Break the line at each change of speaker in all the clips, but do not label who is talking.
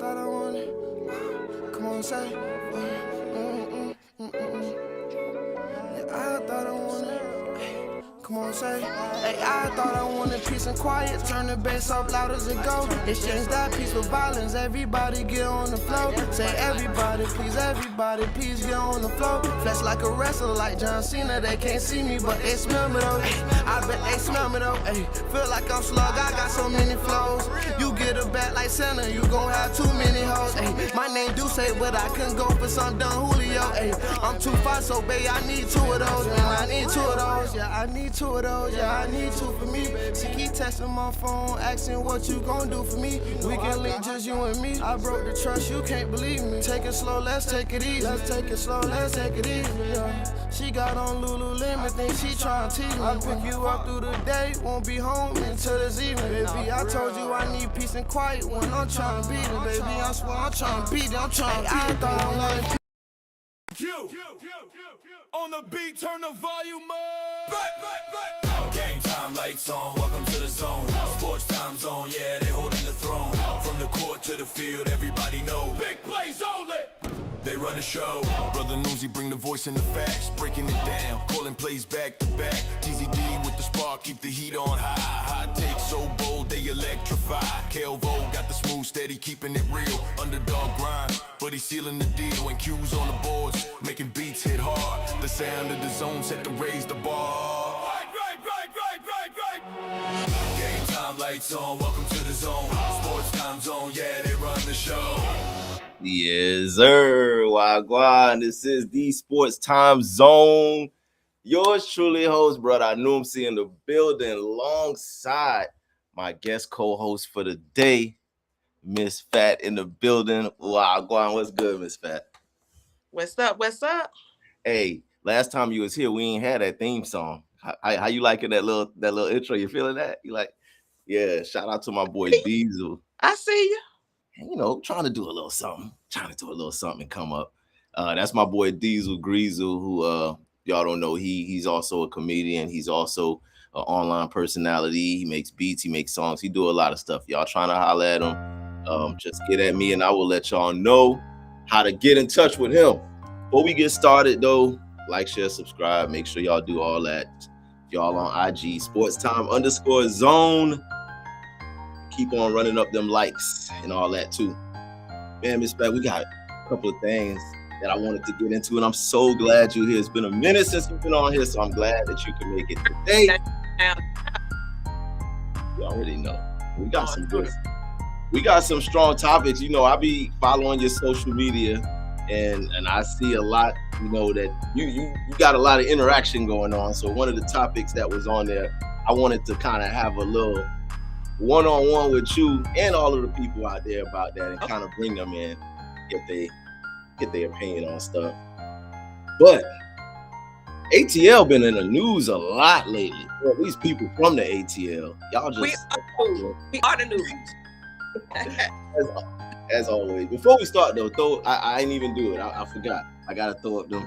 thought I wanted. Come on, say. Yeah, I thought I wanted. Come on, say. Hey, I thought I wanted peace and quiet. Turn the bass up loud as it go. Exchange that peace for violence. Everybody get on the floor. Say everybody, please get on the floor. Flesh like a wrestler, like John Cena. They can't see me, but they smell me though. I bet they smell me though. Ay, feel like I'm slug. I got so many flows. You get a bat like Santa, you gon' have too many hoes. Ay, my name do say, but I couldn't go for some done Julio. Ay, I'm too far, so babe, I need two of those. Man, I need two of those. Yeah, I need two of those. Yeah, I need two for me. She keep texting my phone, asking what you gon' do for me. We can link just you and me. I broke the trust, you can't believe me. Take it slow, let's take it easy. Let's take it slow, let's take it easy. Yeah. She got on Lululemon, think she tryna tease me. I pick you up through the day, won't be home until this evening, baby. I told you I need peace and quiet when I'm tryna beat it, baby. I swear I'm tryna beat it, I'm tryna beat it. I thought I wanted
On the beat, turn the volume up. Game time, lights on, welcome to the zone. Sports time zone, yeah, they holding the throne. From the court to the field, everybody know. Big plays only. They run the show. Brother Newsy bring the voice and the facts, breaking it down, calling plays back to back. TZD with the spark, keep the heat on high. Hot takes so bold, they electrify. Kelvo got the smooth, steady, keeping it real. Underdog grind, but he's sealing the deal. And Q's on the boards, making beats hit hard. The sound of the zone set to raise the bar. Game time, lights on, welcome to the zone. Sports time zone, yeah, they run the show.
Yes, sir. Wagwan. This is the Sports Time Zone. Yours truly, host, brother Anumsi in the building, alongside my guest co-host for the day, Miss Fat in the building. Wagwan. What's good, Miss Fat?
What's up? What's up?
Hey, last time you was here, we ain't had that theme song. How you liking that little intro? You feeling that? You like? Yeah. Shout out to my boy Diesel.
I see you.
You know, trying to do a little something and come up. That's my boy Diesel Greasel, who y'all don't know. He's also a comedian. He's also an online personality. He makes beats, he makes songs, he do a lot of stuff. Y'all trying to holler at him, just get at me and I will let y'all know how to get in touch with him. Before we get started though, like, share, subscribe, make sure y'all do all that. Y'all on IG, sportstime_zone. Keep on running up them likes and all that too. Man, Miss Pat, we got a couple of things that I wanted to get into, and I'm so glad you're here. It's been a minute since you've been on here, so I'm glad that you can make it today. You already know. We got some strong topics. You know, I be following your social media and I see a lot, you know, that you got a lot of interaction going on. So one of the topics that was on there, I wanted to kind of have a little one-on-one with you and all of the people out there about that and kind of bring them in, get their opinion on stuff. But ATL been in the news a lot lately. Well, these people from the ATL, y'all just
we are the news.
as always. Before we start though, I ain't even do it. I forgot. I gotta throw up them.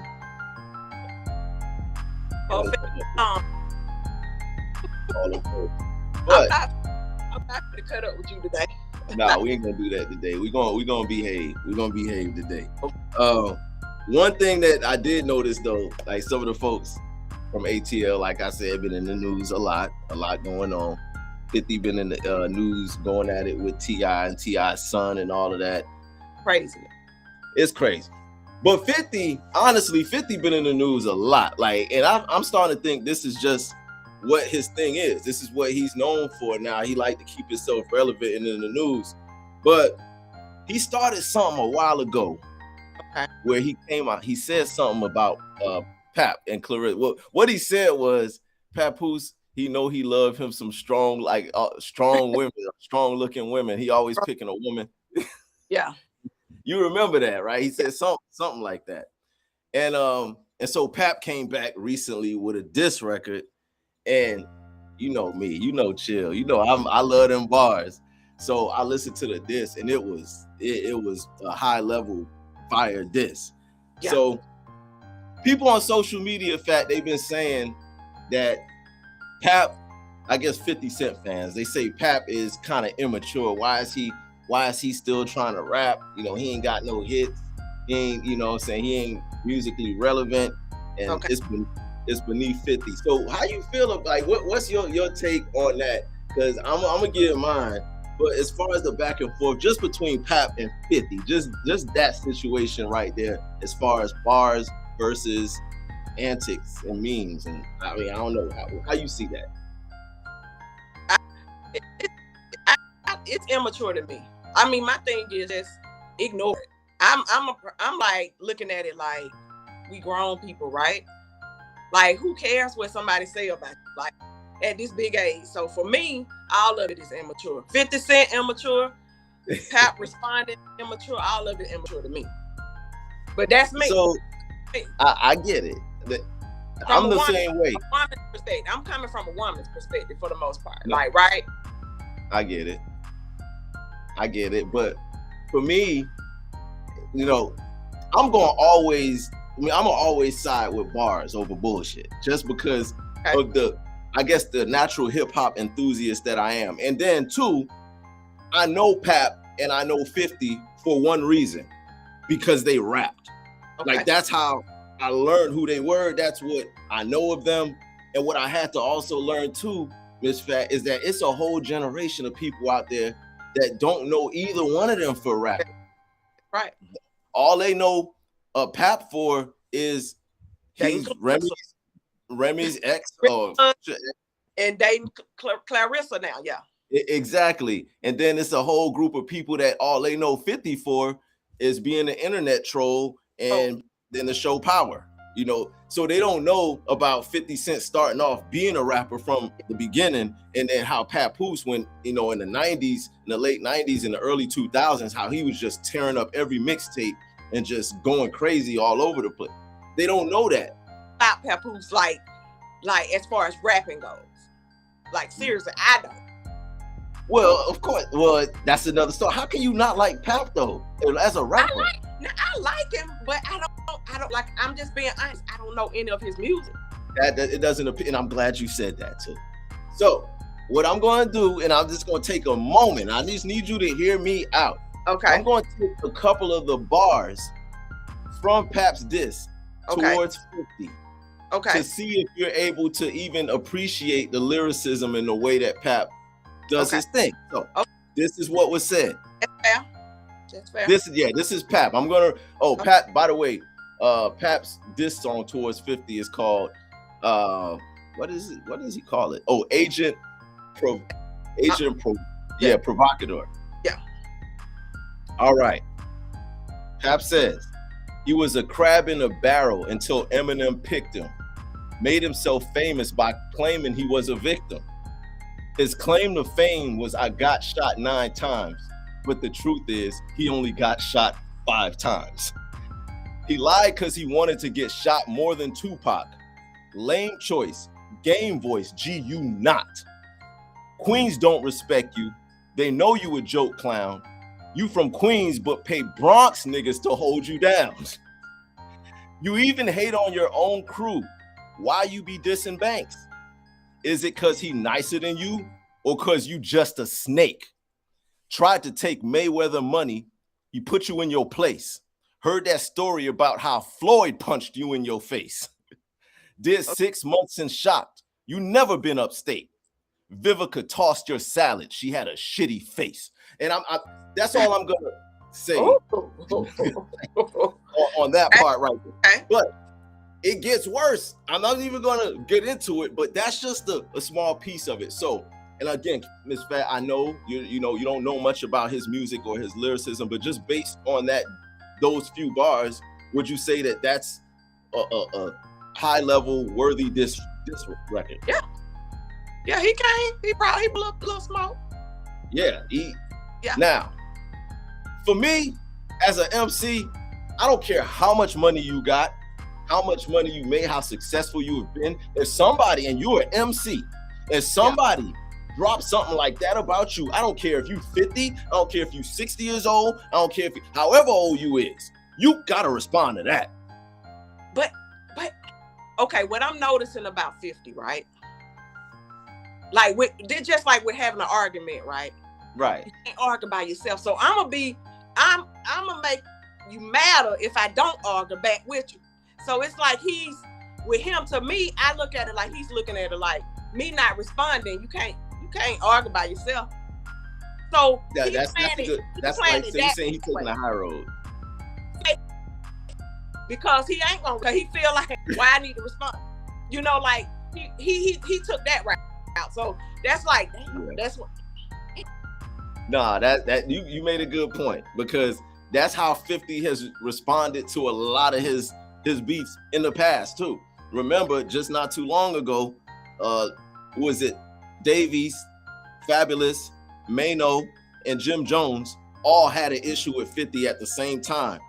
All but
I'm not gonna cut up with you today.
Nah, we ain't gonna do that today. We gonna behave. We're gonna behave today. One thing that I did notice though, like some of the folks from ATL, like I said, been in the news a lot going on. 50 been in the news going at it with T.I. and T.I.'s son and all of that.
Crazy.
It's crazy. But 50 been in the news a lot. Like, and I'm starting to think this is just what his thing is. This is what he's known for now. He like to keep himself relevant and in the news. But he started something a while ago where he came out. He said something about Pap and Clarissa. What he said was, Papoose, he know he loved him some strong, like strong women, strong looking women. He always picking a woman.
Yeah.
You remember that, right? He said something like that. And so Pap came back recently with a diss record. And you know me, you know Chill, you know I love them bars. So I listened to the diss, and it was a high level fire diss. Yeah. So people on social media, they've been saying that Pap, I guess 50 Cent fans, they say Pap is kind of immature. Why is he why is he still trying to rap? You know, he ain't got no hits. He ain't, you know what I'm saying, he ain't musically relevant, and
Okay.
it's beneath 50. So how you feel like what's your take on that? Because I'm gonna give mine. But as far as the back and forth, just between Pap and 50, just that situation right there, as far as bars versus antics and memes, and I mean, I don't know how you see that.
It's immature to me. I mean, my thing is just ignore it. I'm like looking at it like we grown people, right? Like, who cares what somebody say about you? Like, at this big age. So for me, all of it is immature. 50 Cent immature, Pap responded immature, all of it immature to me. But that's me.
So I get it. I'm the same way.
A woman's perspective. I'm coming from a woman's perspective for the most part. No. Like, right?
I get it. But for me, you know, I'm gonna always side with bars over bullshit, just because of the natural hip hop enthusiast that I am. And then two, I know Pap and I know 50 for one reason, because they rapped. Okay. Like, that's how I learned who they were. That's what I know of them. And what I had to also learn too, Miss Fat, is that it's a whole generation of people out there that don't know either one of them for rap.
Right.
All they know Pap for is he's Remy's ex.
And dating Clarissa now, yeah.
Exactly. And then it's a whole group of people that all they know 50 for is being an internet troll and then the show Power. You know, so they don't know about 50 Cent starting off being a rapper from the beginning, and then how PAPOOSE went, you know, in the 90s, in the late 90s, in the early 2000s, how he was just tearing up every mixtape and just going crazy all over the place. They don't know that.
About PAPOOSE, like as far as rapping goes. Like, seriously, I don't.
Well, of course. Well, that's another story. How can you not like Pap though, as a rapper?
I like him, but I don't like. I'm just being honest. I don't know any of his music.
That it doesn't appear, and I'm glad you said that too. So, what I'm going to do, and I'm just going to take a moment. I just need you to hear me out.
Okay.
I'm going to take a couple of the bars from Pap's diss towards 50.
Okay.
To see if you're able to even appreciate the lyricism in the way that Pap does his thing. So this is what was said.
That's fair. That's fair.
This is Pap. I'm gonna. Pap. By the way, Pap's diss song towards 50 is called. What is it? What does he call it? Oh, Provocateur.
Yeah.
All right. Pap says he was a crab in a barrel until Eminem picked him. Made himself famous by claiming he was a victim. His claim to fame was, I got shot 9 times, but the truth is he only got shot 5 times. He lied because he wanted to get shot more than Tupac. Lame choice, game voice, you not. Queens don't respect you. They know you a joke clown. You from Queens, but pay Bronx niggas to hold you down. You even hate on your own crew. Why you be dissing Banks? Is it because he nicer than you, or because you just a snake? Tried to take Mayweather money, he put you in your place. Heard that story about how Floyd punched you in your face. Did 6 months and shocked. You never been upstate. Vivica tossed your salad. She had a shitty face. And that's all I'm gonna say on that part right there. But it gets worse. I'm not even gonna get into it, but that's just a small piece of it. So, and again, Miss Fat, I know you don't know much about his music or his lyricism, but just based on those few bars, would you say that that's a high level worthy diss record?
Yeah, he came. He probably blew a little smoke.
Yeah. Now, for me, as an MC, I don't care how much money you got, how much money you made, how successful you have been. If somebody, and you're an MC, if somebody drops something like that about you, I don't care if you 50, I don't care if you 60 years old, I don't care if however old you is, you gotta respond to that.
But okay, what I'm noticing about 50, right? Like they're just like we're having an argument, right?
Right.
You can't argue by yourself. So I'm gonna make you madder if I don't argue back with you. So it's like he's with him. To me, I look at it like he's looking at it like me not responding. You can't argue by yourself. So
That's good. That's like so you're saying he's taking the high road.
Because he ain't gonna, he feel like why I need to respond. You know, like he took that route out. So that's like that's what.
Nah, that you made a good point, because that's how 50 has responded to a lot of his beefs in the past too. Remember, just not too long ago, was it Davies, Fabulous, Mano, and Jim Jones all had an issue with 50 at the same time,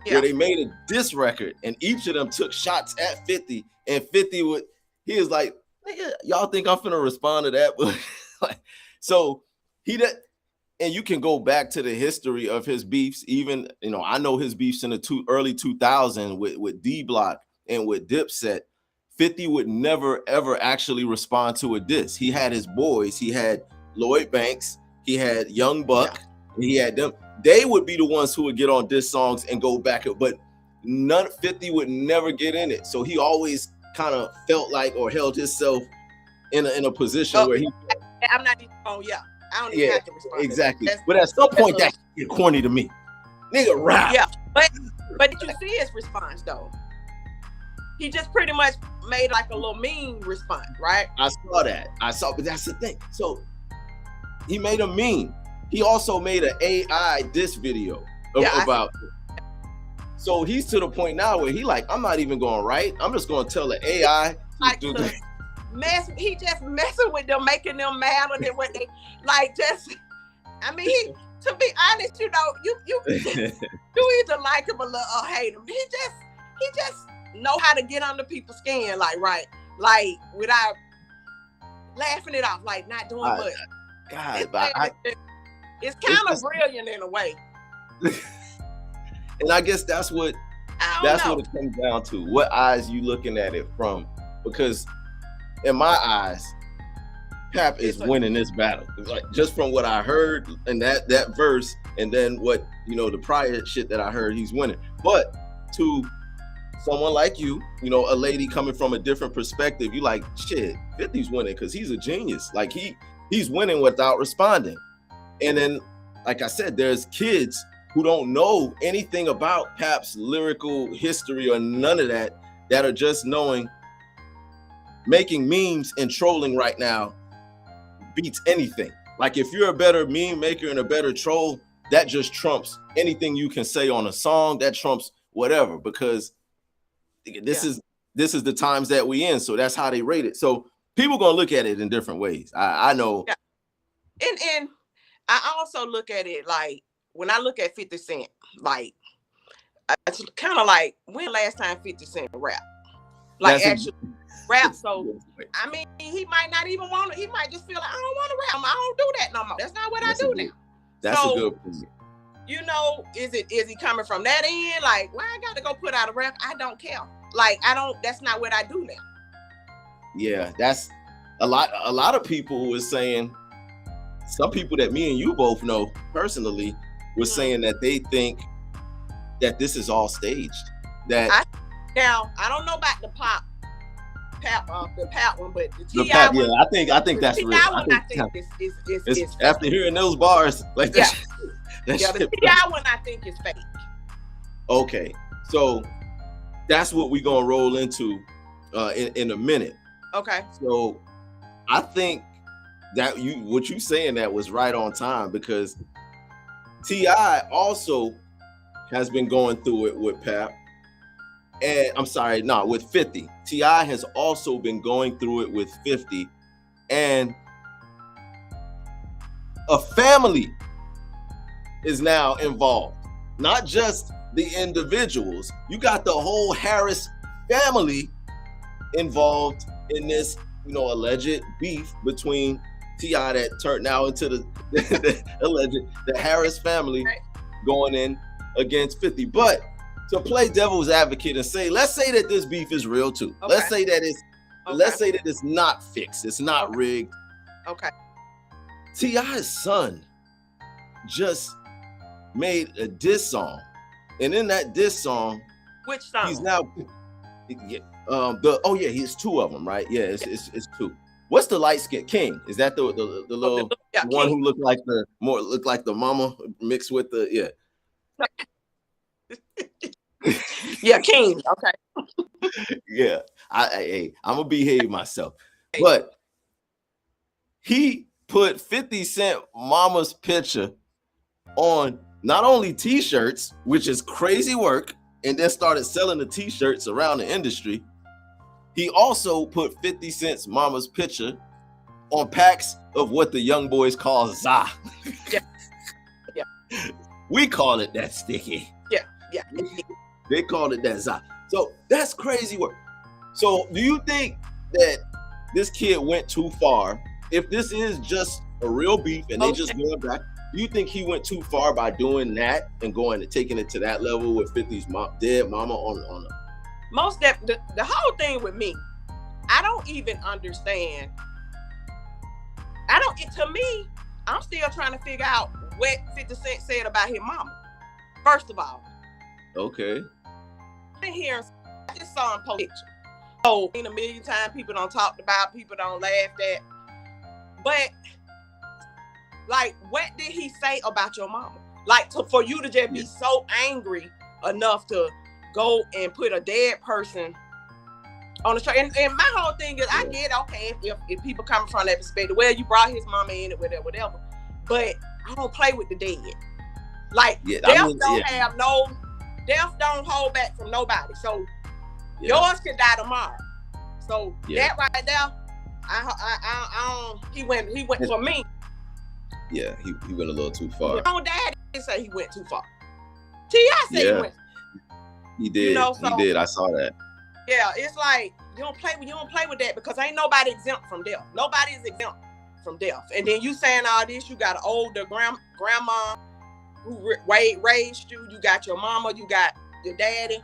where they made a diss record, and each of them took shots at 50, and 50 he was like, nigga, y'all think I'm finna respond to that? But so he did. And you can go back to the history of his beefs. Even, I know his beefs in the early 2000s with D Block and with Dipset. 50 would never, ever actually respond to a diss. He had his boys. He had Lloyd Banks. He had Young Buck. And he had them. They would be the ones who would get on diss songs and go back. But 50 would never get in it. So he always kind of felt like, or held himself in a position where he.
I'm not even I don't even have to respond.
Exactly. But at some point, that get corny to me. Nigga, rap.
Yeah, but did you see his response though? He just pretty much made like a little mean response, right?
I saw, but that's the thing. So he made a meme. He also made an AI diss video about it. So he's to the point now where he like, I'm not even going to write. I'm just going to tell the AI.
He just messing with them, making them madder than what they like. Just, I mean, to be honest, you either like him or hate him. He just know how to get under people's skin, like without laughing it off, like not doing much.
God,
it's kind of brilliant in a way.
And I guess that's what it comes down to. What eyes you looking at it from? Because in my eyes, Pap is winning this battle. It's like, just from what I heard in that verse, and then what the prior shit that I heard, he's winning. But to someone like you, a lady coming from a different perspective, you like, shit, 50's winning because he's a genius. Like he's winning without responding. And then, like I said, there's kids who don't know anything about Pap's lyrical history or none of that are just making memes and trolling right now beats anything. Like if you're a better meme maker and a better troll, that just trumps anything you can say on a song. That trumps whatever, because this is the times that we in. So that's how they rate it. So people gonna look at it in different ways. I know.
Yeah. And I also look at it like, when I look at 50 Cent, like it's kind of like, when last time 50 Cent rap? Like actually rap. So I mean, he might not even want to. He might just feel like, I don't want to rap. I don't do that no more. That's not what I do now.
That's a good point.
Is he coming from that end? Like, why I got to go put out a rap? I don't care. Like, that's not what I do now.
Yeah, that's a lot of people were saying, some people that me and you both know personally were saying that they think that this is all staged. Now, I don't know about the Pap one, but the T.I. one. Yeah, I think that's real.
I think is
after hearing those bars, like that.
The T.I. one I think is fake.
Okay, so that's what we're gonna roll into in a minute.
Okay.
So I think that what you saying that was right on time, because T.I. also has been going through it with Pap. And I'm sorry, with 50. T.I. has also been going through it with 50. And a family is now involved. Not just the individuals. You got the whole Harris family involved in this, alleged beef between T.I. that turned now into the Harris family going in against 50. But to play devil's advocate and say, let's say that this beef is real too. Okay. Let's say that it's not fixed. It's not rigged.
Okay.
T.I.'s son just made a diss song, and in that diss song,
Which song?
he's now he's two of them, right? Yeah, it's two. What's the light skin King? Is that the little one
King.
who looked like the mama mixed with the
Yeah, King. Okay.
Yeah, I'm gonna behave myself, but he put 50 Cent mama's picture on not only t-shirts, which is crazy work, and then started selling the t-shirts around the industry. He also put 50 Cent's mama's picture on packs of what the young boys call za.
Yeah.
We call it that sticky.
Yeah.
They called it that za. So that's crazy work. So do you think that this kid went too far? If this is just a real beef and they just going back, do you think he went too far by doing that and taking it to that level with 50's dead mama on
Most that the whole thing with me, I don't even understand. To me, I'm still trying to figure out what 50 Cent said about his mama. First of all.
Okay.
I just saw him post a picture. Oh, a million times people don't talk about, people don't laugh at. But like, what did he say about your mama? Like, for you to just be so angry enough to go and put a dead person on the show. And my whole thing is, I get, okay, if people come from that perspective, well, you brought his mama in it, whatever. But I don't play with the dead. Like, death don't hold back from nobody. So yours could die tomorrow. So that right there, he went for me.
Yeah, he went a little too far.
My own dad didn't say he went too far. T.I. said he went.
He did. You know, he did. I saw that.
Yeah, it's like you don't play with that, because ain't nobody exempt from death. Nobody is exempt from death. And then you saying all this, you got an older grandma who raised you. You got your mama. You got your daddy.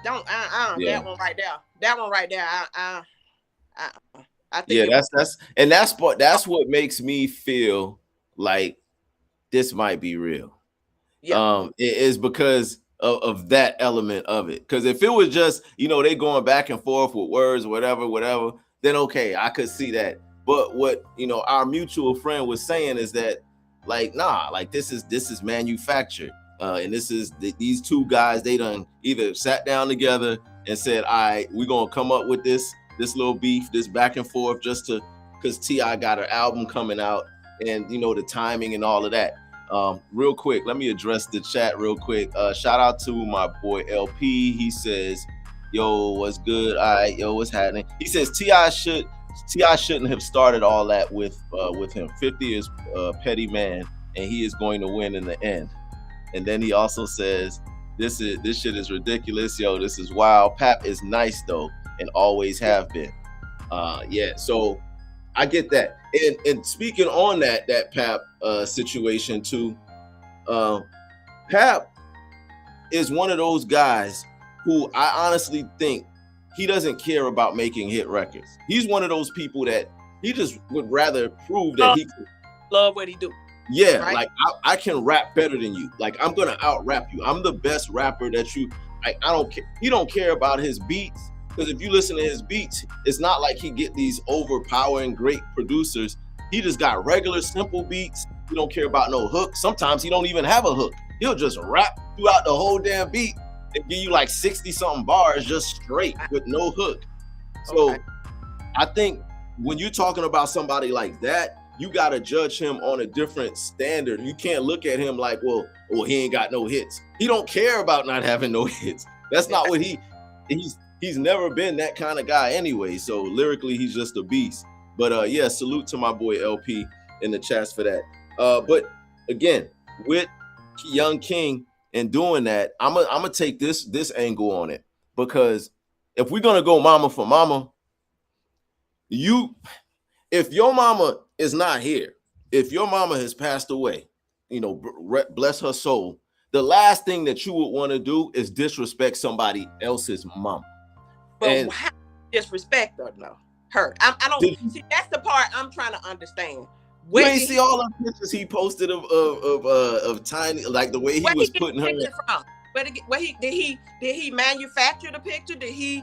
That one right there. That one right there. I think
that's what makes me feel like this might be real. Yeah. It is because of that element of it. Because if it was just, they going back and forth with words, whatever, then okay, I could see that. But what our mutual friend was saying is that, like, nah, like this is manufactured. And this is these two guys, they done either sat down together and said, all right, we're gonna come up with this little beef, this back and forth, just because T.I. got an album coming out, and the timing and all of that. Real quick, let me address the chat real quick. Shout out to my boy LP. He says, yo, what's good? All right, yo, what's happening? He says T.I. shouldn't have started all that with him. 50 is a petty man, and he is going to win in the end. And then he also says, this shit is ridiculous, yo. This is wild. Pap is nice though, and always have been. So I get that. And speaking on that Pap situation too, Pap is one of those guys who I honestly think he doesn't care about making hit records. He's one of those people that he just would rather prove that he could
love what he do.
Yeah, right? Like I can rap better than you. Like I'm gonna out rap you. I'm the best rapper that you. I don't care. He don't care about his beats, because if you listen to his beats, it's not like he get these overpowering great producers. He just got regular simple beats. He don't care about no hook. Sometimes he don't even have a hook. He'll just rap throughout the whole damn beat and give you like 60 something bars just straight with no hook. So I think when you're talking about somebody like that, you got to judge him on a different standard. You can't look at him like, well, he ain't got no hits. He don't care about not having no hits. That's not what he's never been that kind of guy anyway. So lyrically, he's just a beast. But salute to my boy LP in the chats for that. But again, with Young King and doing that, I'm gonna take this angle on it, because if we're gonna go mama for mama, if your mama is not here, if your mama has passed away, bless her soul, the last thing that you would want to do is disrespect somebody else's mom.
But how disrespect her? No, her. I don't see. That's the part I'm trying to understand.
You ain't see all the pictures he posted of Tiny, like the way he was putting her.
From? Did he manufacture the picture? Did he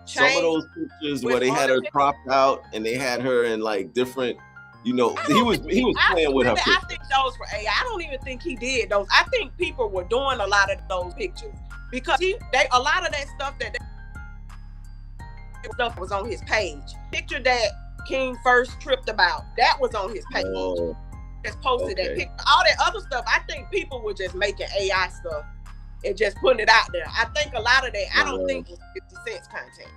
change? Some of those pictures where they had her cropped out and they had her in like different, you know, he was playing with her pictures.
I think those were AI. I don't even think he did those. I think people were doing a lot of those pictures because a lot of that stuff was on his page. Picture that King first tripped about, that was on his page. Just posted that picture. All that other stuff, I think people were just making AI stuff and just putting it out there. I think a lot of that, I don't think was 50 Cent's content,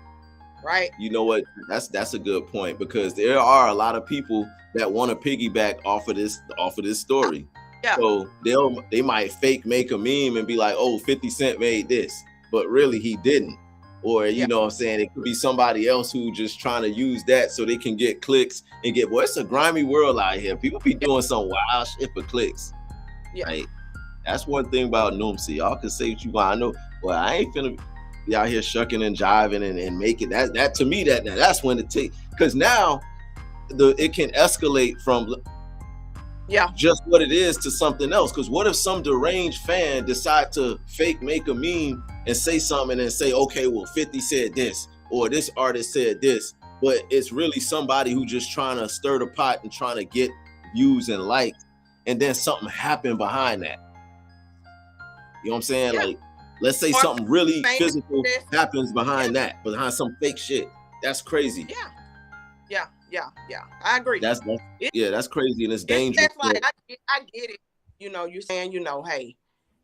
right?
You know what? That's a good point, because there are a lot of people that want to piggyback off of this story.
Yeah.
So they might fake make a meme and be like, "Oh, 50 Cent made this," but really he didn't. Or, you know what I'm saying, it could be somebody else who just trying to use that so they can get clicks and get, boy, it's a grimy world out here. People be doing some wild shit for clicks.
Yeah.
Right? That's one thing about Noomsy. Y'all can say what you want. I know, well, I ain't finna be out here shucking and jiving and making that to me, that's when it takes, because now it can escalate from just what it is to something else. Because what if some deranged fan decide to fake make a meme and say something and say, okay, well, 50 said this, or this artist said this, but it's really somebody who just trying to stir the pot and trying to get views and likes, and then something happened behind that. You know what I'm saying? Like, let's say something really physical happens behind that, behind some fake shit. That's crazy.
Yeah. I agree.
That's crazy, and it's dangerous.
That's like, I get it. You know, you're saying, hey,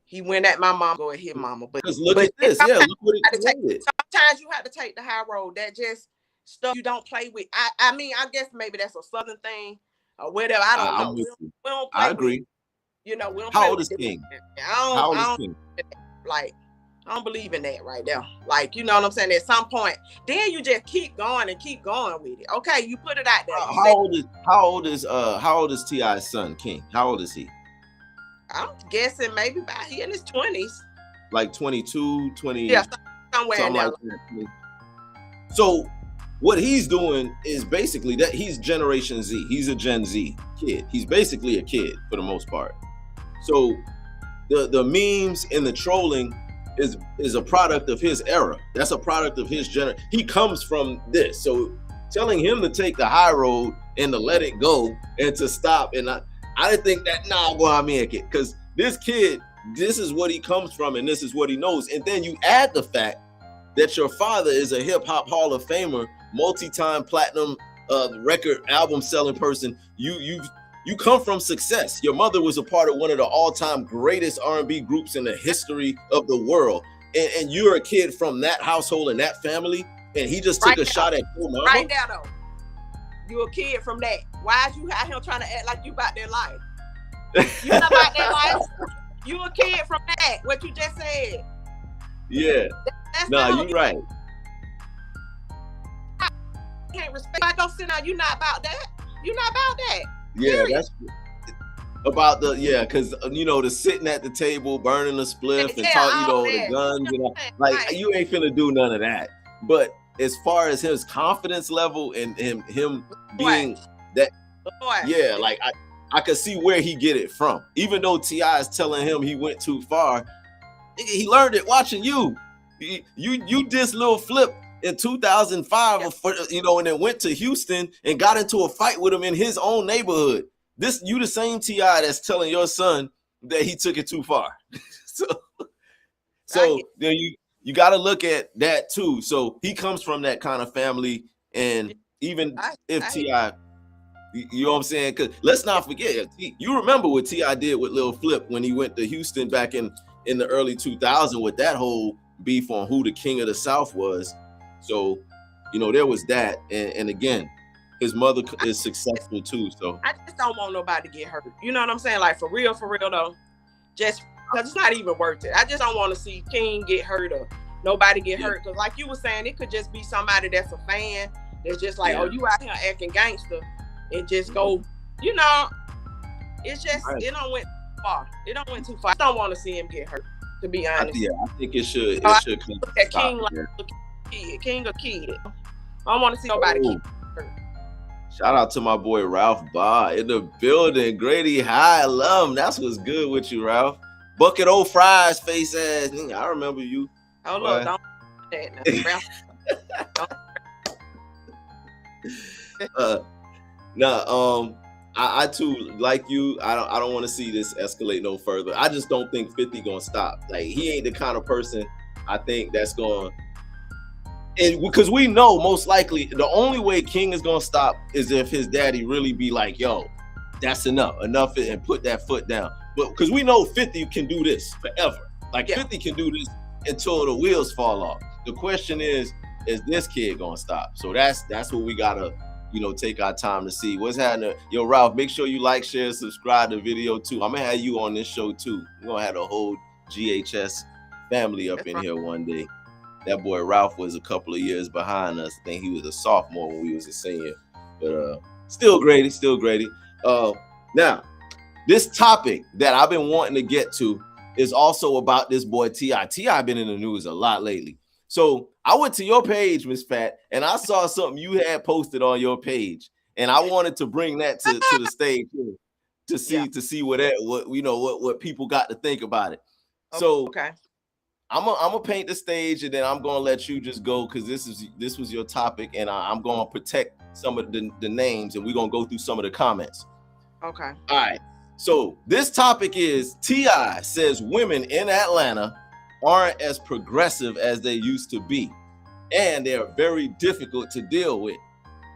he went at my mama, go at his mama. But
look at this. Yeah, look what it did.
Sometimes you have to take the high road. That just stuff you don't play with. I mean, I guess maybe that's a Southern thing or whatever. I don't know. We don't play
I agree.
We don't.
How old is King?
How old is King? Like, I don't believe in that right now. Like, you know what I'm saying? At some point, then you just keep going with it. Okay, you put it out there.
How old is T.I.'s son, King? How old is he?
I'm guessing maybe about he in his 20s.
Like 22, 20.
Yeah, somewhere in there.
Like so what he's doing is basically that he's Generation Z. He's a Gen Z kid. He's basically a kid for the most part. So the memes and the trolling is a product of his era. That's a product of his generation. He comes from this. So telling him to take the high road and to let it go and to stop, and I didn't think that, go I make it, because this kid, this is what he comes from and this is what he knows. And then you add the fact that your father is a hip hop Hall of Famer, multi-time platinum record album selling person. You come from success. Your mother was a part of one of the all-time greatest R&B groups in the history of the world. And you're a kid from that household and that family, and he just took a shot at your mama?
Right now, though. You a kid from that. Why is you out here trying to act like you about their life? You not about their life. You a kid from that. What you just said.
Yeah. You're right.
I can't respect. I go sit down. You not about that. You not about that.
Yeah,
period.
That's about because the sitting at the table, burning a spliff, and talk, the guns, like you ain't finna do none of that. But as far as his confidence level and him being that, like I could see where he get it from. Even though T.I. is telling him he went too far, he learned it watching you. You diss Lil Flip in 2005, and then went to Houston and got into a fight with him in his own neighborhood. You the same T.I. that's telling your son that he took it too far. so then you got to look at that too. So he comes from that kind of family, and even if T.I., you know what I'm saying? Because let's not forget, you remember what T.I. did with Lil Flip when he went to Houston back in the early 2000s with that whole beef on who the king of the South was. So, there was that. And again, his mother is successful too. So
I just don't want nobody to get hurt. You know what I'm saying? Like, for real though, just because it's not even worth it. I just don't want to see King get hurt or nobody get hurt. Because like you were saying, it could just be somebody that's a fan that's just like, oh, you out here acting gangster, and just go, it's just, it don't went far. It don't went too far. I don't want to see him get hurt, to be honest.
I think it should. It should come.
Look at King like King a kid. I don't want to see nobody get hurt.
Shout out to my boy Ralph Barr in the building. Grady High alum. That's what's good with you, Ralph. Bucket old fries, face ass. I remember you.
Oh look, don't do that
now. I too, like you, I don't want to see this escalate no further. I just don't think 50 gonna stop. Like, he ain't the kind of person I think that's going. And because we know most likely the only way King is gonna stop is if his daddy really be like, yo, that's enough, and put that foot down. But because we know 50 can do this forever. Like, 50 can do this until the wheels fall off. The question is this kid gonna stop? So that's what we gotta, take our time to see what's happening. Yo, Ralph, make sure you like, share, subscribe to the video too. I'm gonna have you on this show too. We're gonna have the whole GHS family up in here one day. That boy Ralph was a couple of years behind us. I think he was a sophomore when we was a senior. But still Grady. Now, this topic that I've been wanting to get to is also about this boy T.I. T.I. been in the news a lot lately. So I went to your page, Miss Fat, and I saw something you had posted on your page, and I wanted to bring that to the stage to see what people got to think about it. So
okay.
I'm gonna paint the stage, and then I'm gonna let you just go, because this was your topic, and I'm gonna protect some of the names, and we're gonna go through some of the comments.
Okay.
All right. So this topic is T.I. says women in Atlanta aren't as progressive as they used to be, and they are very difficult to deal with.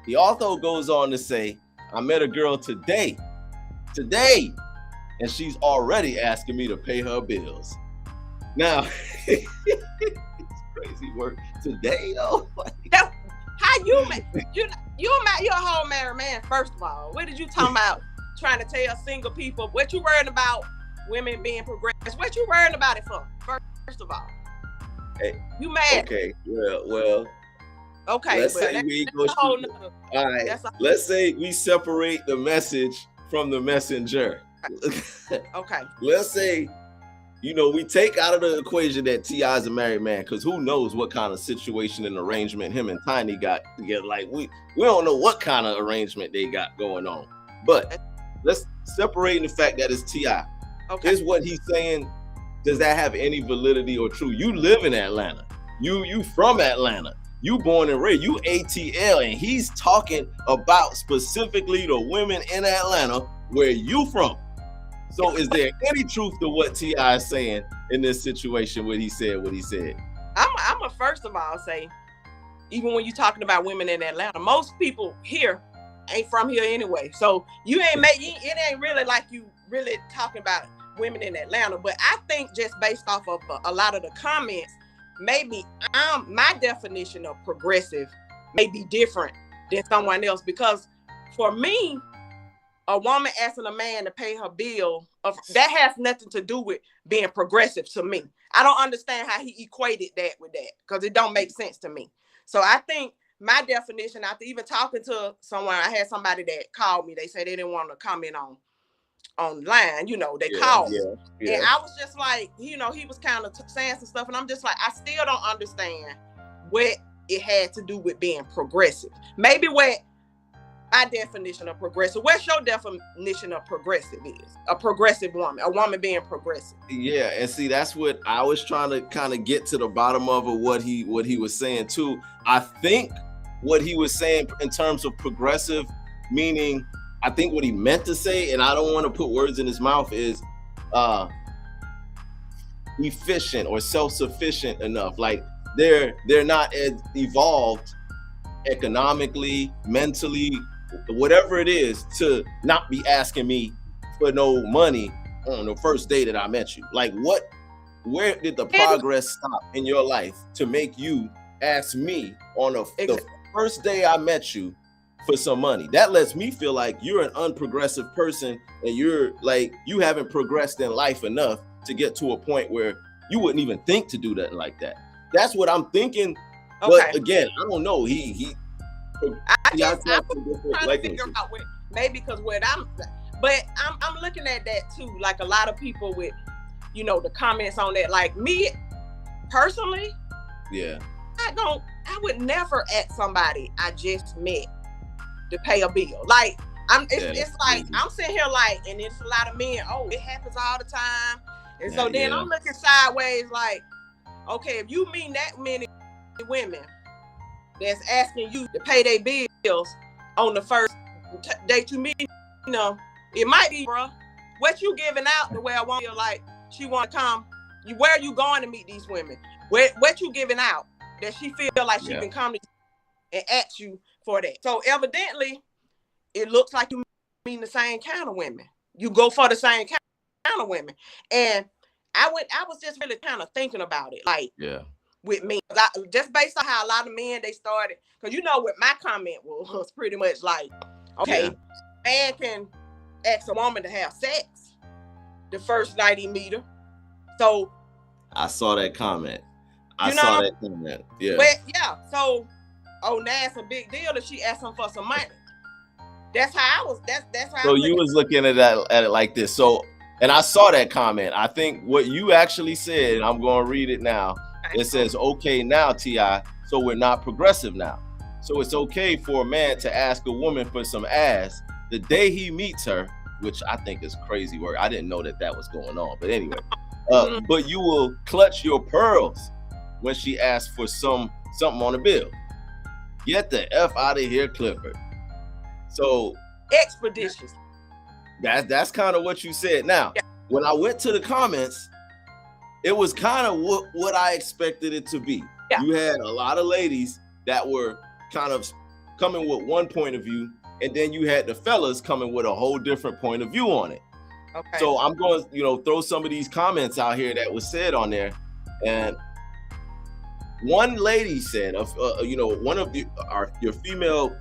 He also goes on to say, I met a girl today, and she's already asking me to pay her bills. Now, it's crazy work today, though.
How you met your whole married man? First of all, what did you talking about? Trying to tell single people what you worried about women being progressive? What you worried about it for? First of all,
hey,
you mad?
Okay, well.
Okay,
let's say we go. All right, let's say we separate the message from the messenger.
Okay.
Let's say, we take out of the equation that T.I. is a married man, because who knows what kind of situation and arrangement him and Tiny got together. Like, we don't know what kind of arrangement they got going on. But let's separate the fact that it's T.I.
Okay.
Is what he's saying, does that have any validity or true? You live in Atlanta. You from Atlanta. You born and raised. You ATL, and he's talking about specifically the women in Atlanta where you from. So is there any truth to what T.I. is saying in this situation when he said what he said?
I'm a first of all say, even when you're talking about women in Atlanta, most people here ain't from here anyway. So it ain't really like you really talking about women in Atlanta. But I think just based off of a lot of the comments, maybe my definition of progressive may be different than someone else, because for me, a woman asking a man to pay her bill, that has nothing to do with being progressive to me. I don't understand how he equated that with that, because it don't make sense to me. So I think my definition, after even talking to someone, I had somebody that called me. They said they didn't want to comment online. They called me. Yeah. And I was just like, he was kind of saying some stuff, and I'm just like, I still don't understand what it had to do with being progressive. Maybe what my definition of progressive, what's your definition of progressive is? A progressive woman, a woman being progressive.
Yeah, and see, that's what I was trying to kind of get to the bottom of what he was saying too. I think what he was saying in terms of progressive, meaning, I think what he meant to say, and I don't want to put words in his mouth, is efficient or self-sufficient enough. Like, they're not as evolved economically, mentally, whatever it is, to not be asking me for no money on the first day that I met you. Like, where did the progress stop in your life to make you ask me on the first day I met you for some money? That lets me feel like you're an unprogressive person, and you're like, you haven't progressed in life enough to get to a point where you wouldn't even think to do that like that. That's what I'm thinking. Okay. But again, I don't know. I'm trying to
figure out maybe because I'm looking at that too. Like, a lot of people with, the comments on that. Like, me personally,
yeah,
I would never ask somebody I just met to pay a bill. Like it's like I'm sitting here like, and it's a lot of men. Oh, it happens all the time, and so then I'm looking sideways like, okay, if you mean that many women that's asking you to pay their bills on the first date you meet, you know, it might be, bro, what you giving out the way I want you, like she want to come. Where are you going to meet these women? What you giving out that she feel like she can come to and ask you for that? So evidently, it looks like you mean the same kind of women. You go for the same kind of women. And I was just really kind of thinking about it, like with me, just based on how a lot of men they started. Because you know what my comment was pretty much like, okay, man can ask a woman to have sex the first night he meet her. So
I saw that comment. I saw that comment. Yeah.
But so now it's a big deal if she asks him for some money. That's how I was. That's how.
So you was looking at it like this. So, and I saw that comment. I think what you actually said, and I'm going to read it now. It says, "Okay, now T.I. So we're not progressive now. So it's okay for a man to ask a woman for some ass the day he meets her," which I think is crazy work. I didn't know that was going on. But anyway, but you will clutch your pearls when she asks for something on the bill. Get the F out of here, Clifford. So
expeditious.
That's kind of what you said. Now, when I went to the comments, it was kind of what I expected it to be. You had a lot of ladies that were kind of coming with one point of view, and then you had the fellas coming with a whole different point of view on it. Okay. So I'm going to, throw some of these comments out here that was said on there. And one lady said, one of your female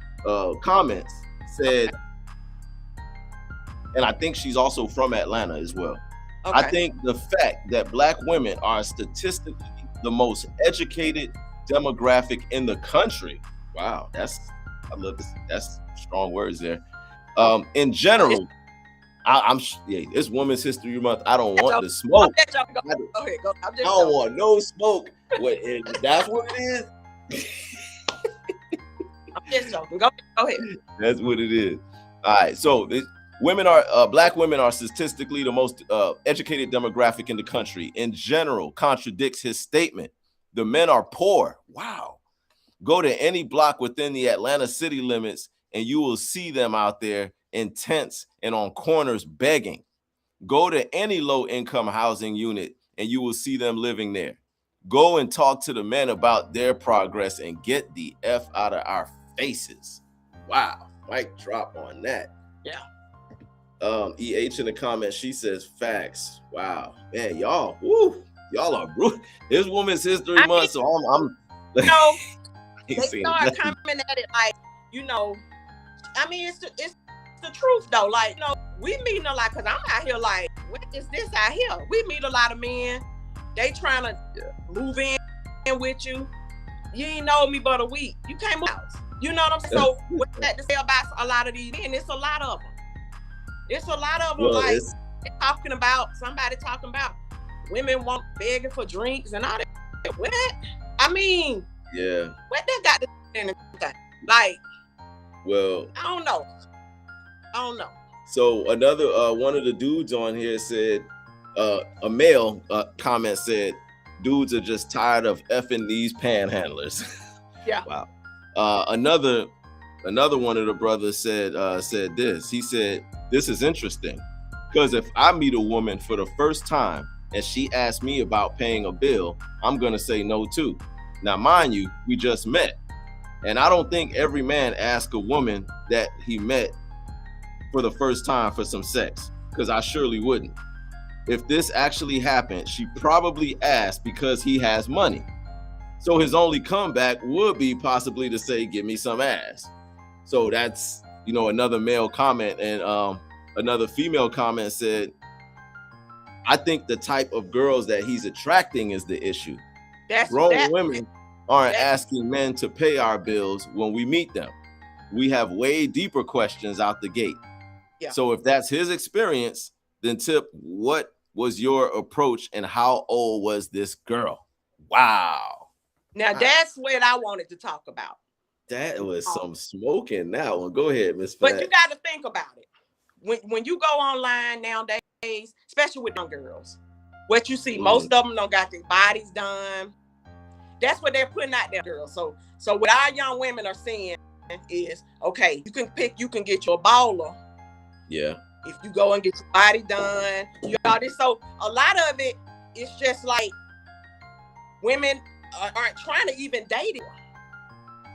comments said, and I think she's also from Atlanta as well. Okay. I think the fact that Black women are statistically the most educated demographic in the country. Wow, I love this. That's strong words there. In general, it's Women's History Month. I don't want the smoke. I don't want no smoke. That's what it is.
I'm just joking. Go ahead.
That's what it is. All right. So Black women are statistically the most educated demographic in the country. In general, contradicts his statement. The men are poor. Wow. Go to any block within the Atlanta city limits, and you will see them out there in tents and on corners begging. Go to any low-income housing unit, and you will see them living there. Go and talk to the men about their progress and get the F out of our faces. Wow. Mic drop on that.
Yeah.
EH in the comments, she says facts. Wow. Man, y'all are brutal. It's Women's History Month, so I'm
they start coming at it like, it's the truth though. Like, we meeting a lot, because I'm out here like, what is this out here? We meet a lot of men. They trying to move in with you. You ain't know me but a week. You can't move out. You know what I'm saying? So what's that to say about a lot of these men? It's a lot of them. It's a lot of them. Like somebody talking about women begging for drinks and all that. What? I mean, what that got to do with anything? Like,
well,
I don't know.
So another one of the dudes on here said, a male comment said, dudes are just tired of effing these panhandlers.
Yeah.
Wow. Another one of the brothers said this. He said, this is interesting, because if I meet a woman for the first time and she asks me about paying a bill, I'm going to say no too. Now, mind you, we just met. And I don't think every man asks a woman that he met for the first time for some sex, because I surely wouldn't. If this actually happened, she probably asked because he has money. So his only comeback would be possibly to say, give me some ass. So that's, another male comment. And another female comment said, I think the type of girls that he's attracting is the issue. Grown women aren't asking men to pay our bills when we meet them. We have way deeper questions out the gate. Yeah. So if that's his experience, then Tip, what was your approach and how old was this girl? Wow.
Now that's what I wanted to talk about.
That was some smoke in that one. Go ahead, Miss Fat.
But you got to think about it. When you go online nowadays, especially with young girls, what you see, most of them don't got their bodies done. That's what they're putting out there, girls. So what our young women are seeing is, okay, you can get your baller.
Yeah.
If you go and get your body done, you all this. So a lot of it is just like women aren't trying to even date it.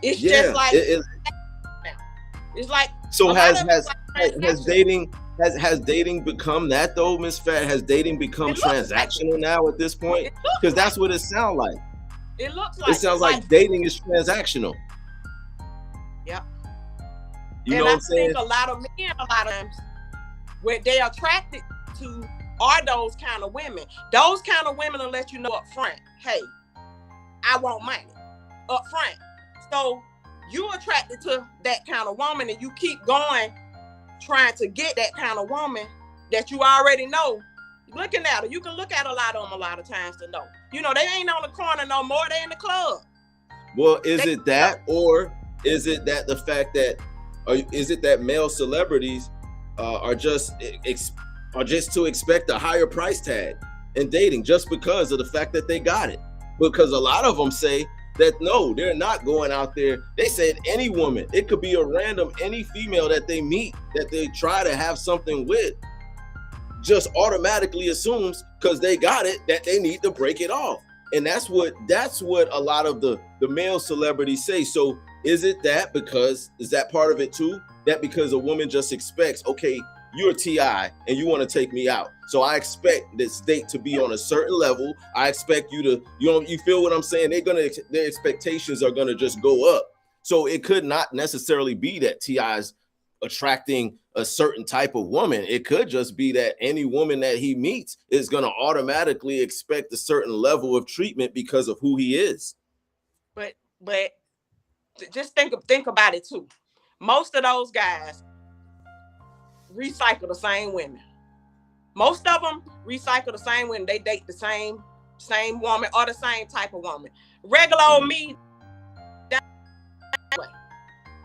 It's just like it's like.
So has dating become that though, Miss Fat? Has dating become transactional now at this point? Because that's what it sounds like.
It looks like
it sounds like dating is transactional.
Yep.
You know what I'm saying?
I think a lot of men, a lot of times, what they're attracted to are those kind of women. Those kind of women will let you know up front, hey, I want money up front. So you're attracted to that kind of woman, and you keep going trying to get that kind of woman that you already know. Looking at her, you can look at a lot of them a lot of times to know. You know, they ain't on the corner no more. They in the club.
Well, is it that, or is it that the fact that, or is it that male celebrities are just to expect a higher price tag in dating just because of the fact that they got it? Because a lot of them say that no, they're not going out there. They said any woman, it could be a random, any female that they meet that they try to have something with, just automatically assumes because they got it that they need to break it off. And that's what a lot of the male celebrities say. So is it that, because is that part of it too? That because a woman just expects, okay, you're a T.I. and you want to take me out, so I expect this date to be on a certain level. I expect you to, you feel what I'm saying? Their expectations are gonna just go up. So it could not necessarily be that T.I.'s attracting a certain type of woman. It could just be that any woman that he meets is going to automatically expect a certain level of treatment because of who he is.
But just think about it too. Most of those guys recycle the same women. Most of them recycle the same women. They date the same woman or the same type of woman. Regular old me,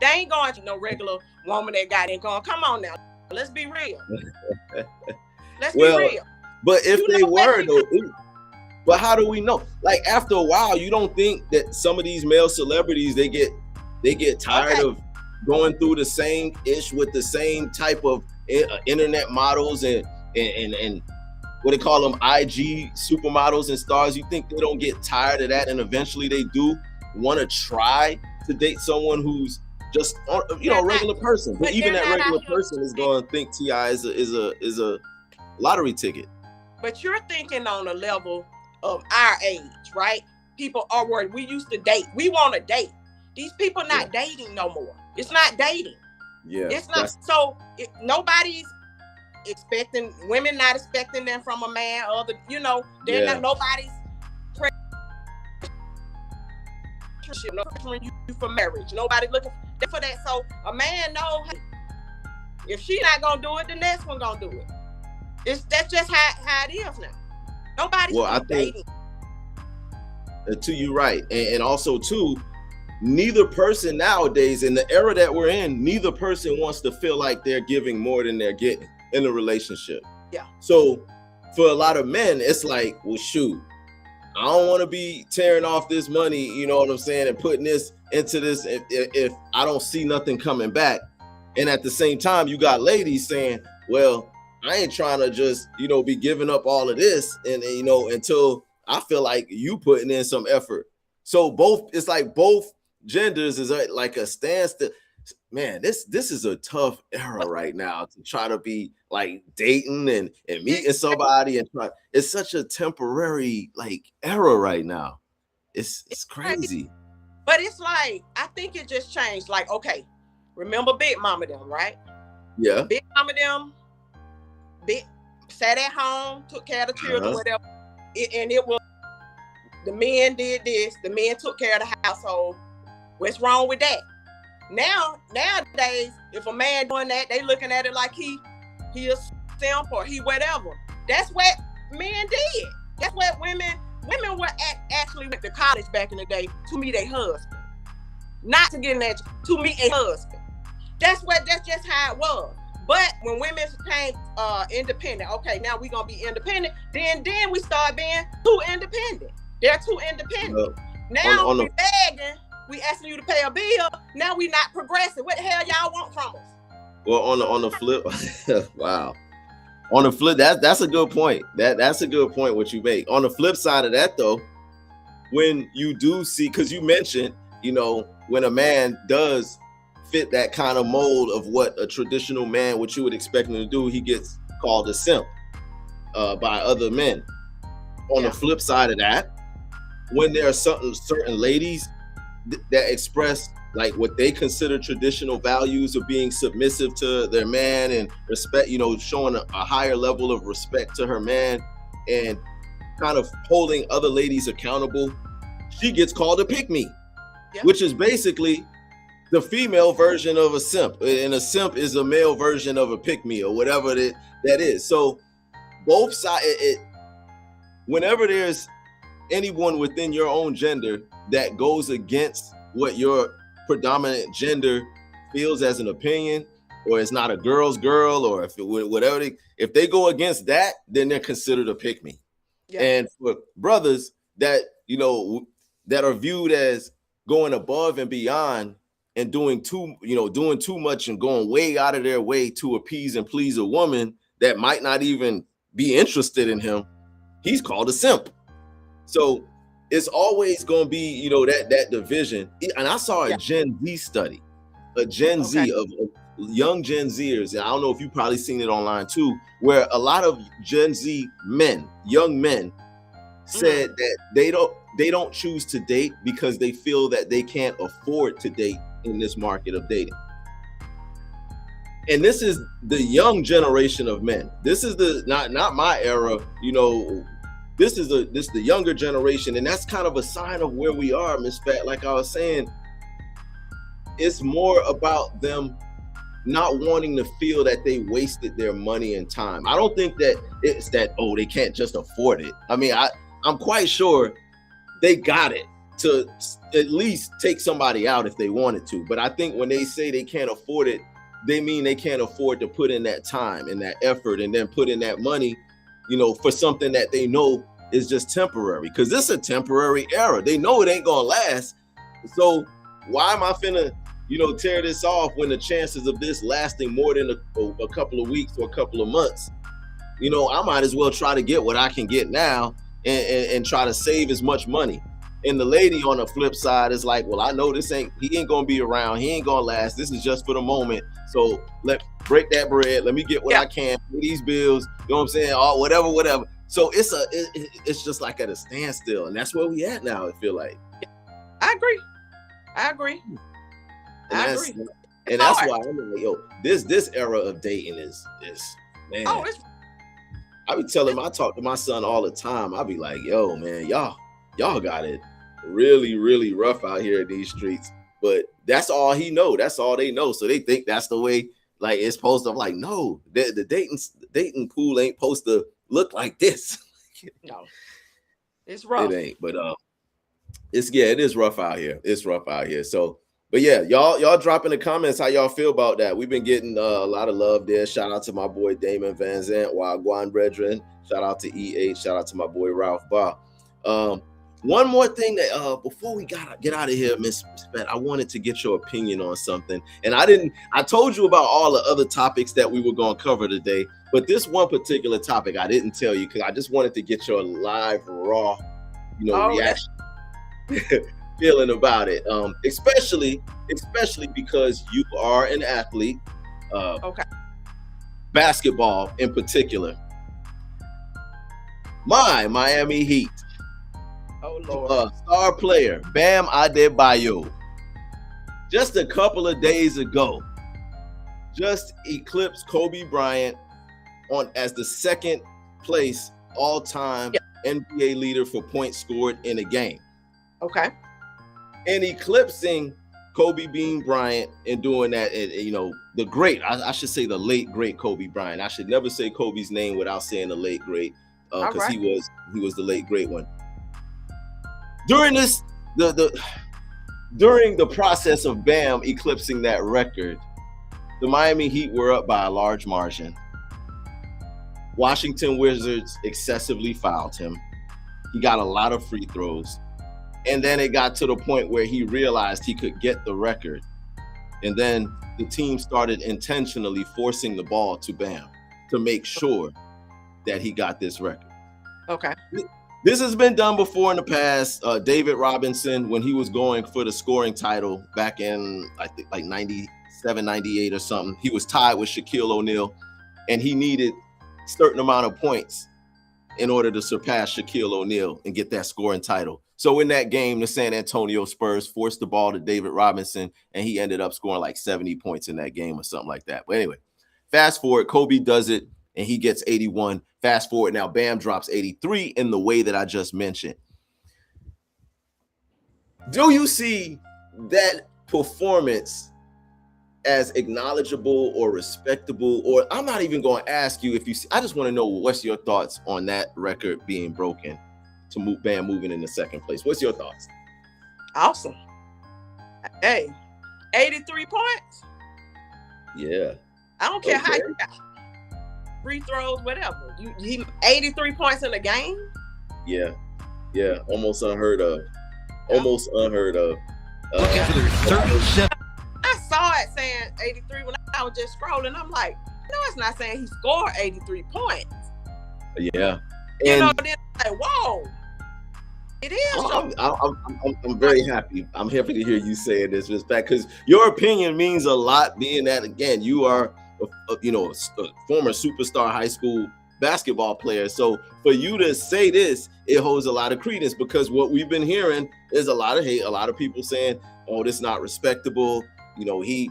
they ain't going to no regular woman that got income. Come on now. Let's be real. Let's be real.
But if they were though, but how do we know? Like after a while, you don't think that some of these male celebrities, they get tired of going through the same ish with the same type of internet models and what they call them, IG supermodels and stars? You think they don't get tired of that, and eventually they do want to try to date someone who's just a regular person? But even that regular person is going to think T.I. is a lottery ticket.
But you're thinking on a level of our age, right? People are worried. We used to date. We want to date. These people not dating no more. It's not dating.
Yeah,
it's not. So nobody's expecting, women not expecting them from a man. Other, they're not. Nobody's pressuring you for marriage. Nobody looking for that. So a man knows, hey, if she not gonna do it, the next one gonna do it. That's just how it is now. Nobody's dating.
To you right, and also too, neither person nowadays, in the era that we're in, neither person wants to feel like they're giving more than they're getting in a relationship.
Yeah.
So for a lot of men, it's like, well, shoot, I don't want to be tearing off this money, you know what I'm saying, and putting this into this if I don't see nothing coming back. And at the same time, you got ladies saying, well, I ain't trying to just, be giving up all of this and until I feel like you putting in some effort. So it's like both genders is like a standstill. Man, this is a tough era right now to try to be like dating and meeting somebody and try. It's such a temporary era right now. It's crazy.
But it's like, I think it just changed. Like, okay, remember Big Mama them, right?
Yeah.
Big Mama them, sat at home, took care of the children, whatever. And it was, the men did this, the men took care of the household. What's wrong with that? Nowadays, if a man doing that, they looking at it like he a simp or he whatever. That's what men did. That's what women were actually went to college back in the day to meet their husband. not to get in that, to meet a husband. That's just how it was. But when women became independent, okay, now we gonna be independent. Then we start being too independent. They're too independent. Now we begging, we asking you to pay a bill. Now we not progressing. What the hell y'all want from us?
Well, on the flip, wow. On the flip, that's a good point. That's a good point what you make. On the flip side of that, though, when you do see, because you mentioned, you know, when a man does fit that kind of mold of what a traditional man, what you would expect him to do, he gets called a simp by other men. On the flip side of that, when there are certain ladies that express like what they consider traditional values of being submissive to their man and respect, you know, showing a higher level of respect to her man and kind of holding other ladies accountable, she gets called a pick-me, which is basically the female version of a simp. And a simp is a male version of a pick-me or whatever that is. So both sides, whenever there's anyone within your own gender that goes against what your predominant gender feels as an opinion, or it's not a girl's girl, or if they go against that, then they're considered a pick-me. And for brothers that, you know, that are viewed as going above and beyond and doing too much and going way out of their way to appease and please a woman that might not even be interested in him, he's called a simp. So it's always going to be, you know, that division. And I saw a Gen Z study, a Gen Z of young Gen Zers, and I don't know if you've probably seen it online too, where a lot of Gen Z men, young men, said that they don't choose to date because they feel that they can't afford to date in this market of dating. And this is the young generation of men. This is the not my era, you know. This is the younger generation, and that's kind of a sign of where we are, Miss Fat. Like I was saying, it's more about them not wanting to feel that they wasted their money and time. I don't think that it's that, oh, they can't just afford it. I mean, I'm quite sure they got it to at least take somebody out if they wanted to. But I think when they say they can't afford it, they mean they can't afford to put in that time and that effort and then put in that money, you know, for something that they know is just temporary, because this is a temporary era. They know it ain't gonna last. So why am I finna, you know, tear this off when the chances of this lasting more than a couple of weeks or a couple of months? You know, I might as well try to get what I can get now and try to save as much money. And the lady on the flip side is like, well, I know he ain't gonna be around. He ain't gonna last. This is just for the moment. So let break that bread. Let me get what I can, pay these bills. You know what I'm saying? Or whatever. So it's just like at a standstill, and that's where we at now. I feel like. I agree. And that's why I'm like, yo, this era of dating is man. Oh, I be telling him, I talk to my son all the time. I be like, yo, man, y'all got it really, really rough out here in these streets. But that's all he know. That's all they know. So they think that's the way like it's supposed to. I'm like, no, the dating pool ain't supposed to look like this.
No, it's rough.
It ain't, but it is rough out here. It's rough out here. So, but yeah, y'all drop in the comments how y'all feel about that. We've been getting a lot of love there. Shout out to my boy Damon Van Zant, Wagwan Brethren. Shout out to EH. Shout out to my boy Ralph Ba. One more thing that before we get out of here, Miss Fett, I wanted to get your opinion on something. And I told you about all the other topics that we were going to cover today, but this one particular topic I didn't tell you because I just wanted to get your live, raw, reaction, feeling about it. Especially because you are an athlete.
Okay.
Basketball in particular. My Miami Heat.
Oh Lord.
Star player Bam Adebayo just a couple of days ago just eclipsed Kobe Bryant as the second place all-time NBA leader for points scored in a game.
Okay.
And eclipsing Kobe Bean Bryant and doing that, the great, I should say the late great Kobe Bryant. I should never say Kobe's name without saying the late great, because he was the late great one. During this, during the process of Bam eclipsing that record, the Miami Heat were up by a large margin. Washington Wizards excessively fouled him. He got a lot of free throws. And then it got to the point where he realized he could get the record. And then the team started intentionally forcing the ball to Bam to make sure that he got this record.
Okay.
This has been done before in the past. David Robinson, when he was going for the scoring title back in, I think, like 97, 98 or something, he was tied with Shaquille O'Neal, and he needed a certain amount of points in order to surpass Shaquille O'Neal and get that scoring title. So in that game, the San Antonio Spurs forced the ball to David Robinson, and he ended up scoring like 70 points in that game or something like that. But anyway, fast forward, Kobe does it, and he gets 81. Fast forward, now Bam drops 83 in the way that I just mentioned. Do you see that performance as acknowledgeable or respectable? Or I'm not even going to ask you if you see, I just want to know what's your thoughts on that record being broken to move Bam moving in the second place. What's your thoughts?
Awesome. Hey, 83 points.
Yeah.
I don't care how you got free throws, whatever. He 83 points in a game.
Yeah. Almost unheard of. Almost unheard of.
Looking for their 37.
I saw it saying 83 when I was just scrolling. I'm like, no, it's not saying he scored 83 points.
Yeah.
You
And
know, then I'm like, whoa. It is.
I'm very happy. I'm happy to hear you saying this, respect, because your opinion means a lot. Being that, again, you are a former superstar high school basketball player. So for you to say this, it holds a lot of credence, because what we've been hearing is a lot of hate. A lot of people saying, "Oh, this is not respectable." You know, he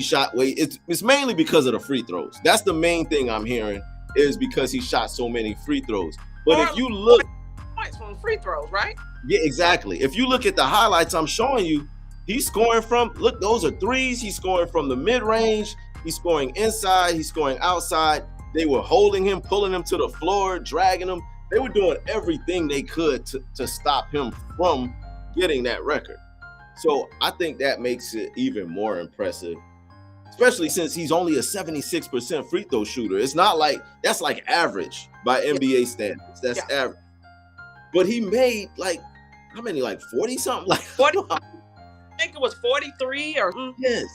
shot way. It's mainly because of the free throws. That's the main thing I'm hearing, is because he shot so many free throws. But if you look.
Points from free throws, right?
Yeah, exactly. If you look at the highlights I'm showing you, he's scoring from, look, those are threes. He's scoring from the mid-range. He's scoring inside. He's scoring outside. They were holding him, pulling him to the floor, dragging him. They were doing everything they could to stop him from getting that record. So I think that makes it even more impressive, especially since he's only a 76% free throw shooter. It's not like, that's like average by NBA standards. That's average. But he made like, how many, like 40 something? Like
40, I think it was 43 or.
Yes.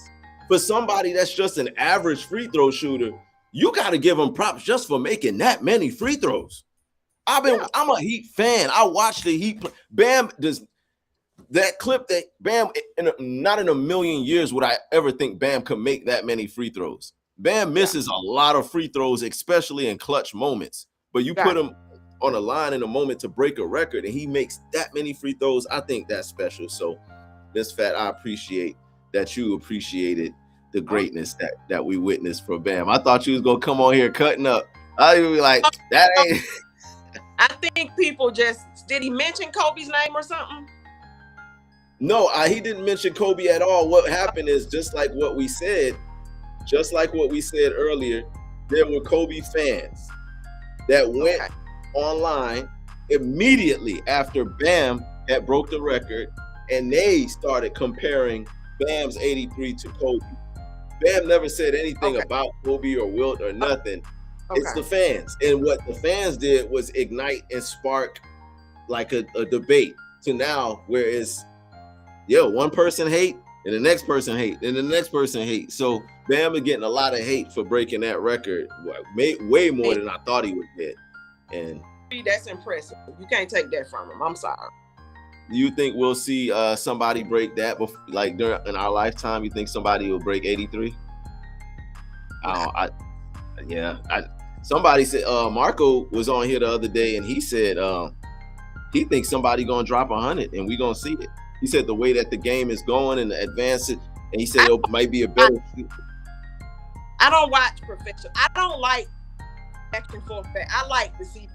For somebody that's just an average free throw shooter, you got to give him props just for making that many free throws. I'm a Heat fan. I watched the Heat play. Bam does that clip that Bam, not in a million years would I ever think Bam could make that many free throws. Bam misses a lot of free throws, especially in clutch moments. But you put him on a line in a moment to break a record, and he makes that many free throws. I think that's special. So, Miss Fat, I appreciate that you appreciated the greatness that we witnessed for Bam. I thought you was gonna come on here cutting up. I would be like, that ain't.
I think people just, did he mention Kobe's name or something?
No, he didn't mention Kobe at all. What happened is just like what we said earlier, there were Kobe fans that went online immediately after Bam had broke the record, and they started comparing Bam's 83 to Kobe. Bam never said anything about Kobe or Wilt or nothing. It's the fans. And what the fans did was ignite and spark like a debate to now where it's, one person hate and the next person hate and the next person hate. So Bam is getting a lot of hate for breaking that record, way more than I thought he would get. And
that's impressive. You can't take that from him. I'm sorry.
Do you think we'll see somebody break that like in our lifetime? You think somebody will break 83? Somebody said Marco was on here the other day, and he said he thinks somebody gonna drop 100, and we gonna see it. He said the way that the game is going and the advance it, and he said it might be a better.
I don't watch professional. I don't like back and forth. I like to see,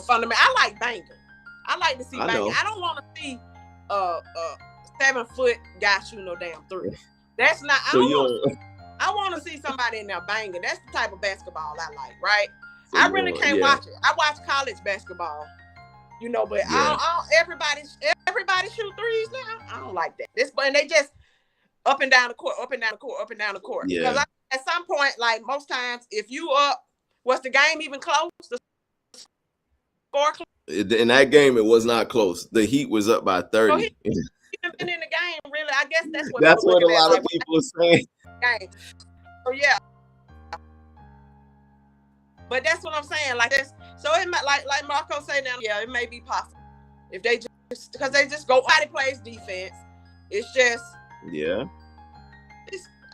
fundamental. I like banging. I like to see banging. I don't want to see a 7-foot guy shooting no damn three. That's not. I want to see somebody in there banging. That's the type of basketball I like, right? So I really can't watch it. I watch college basketball. you know. But
Yeah.
everybody shoot threes now. I don't like that. And they just up and down the court, up and down the court, up and down the court.
Yeah.
Because at some point, like most times, if you up, was the game even close? The score close?
In that game, it was not close. The Heat was up by 30.
So he even been in the game, really. I guess that's what
That's what a lot of
like,
people are saying.
game. So yeah. But that's what I'm saying. Like this, so it might, like Marco say now, yeah, it may be possible if they just because they just go. Nobody plays defense. It's just
Yeah.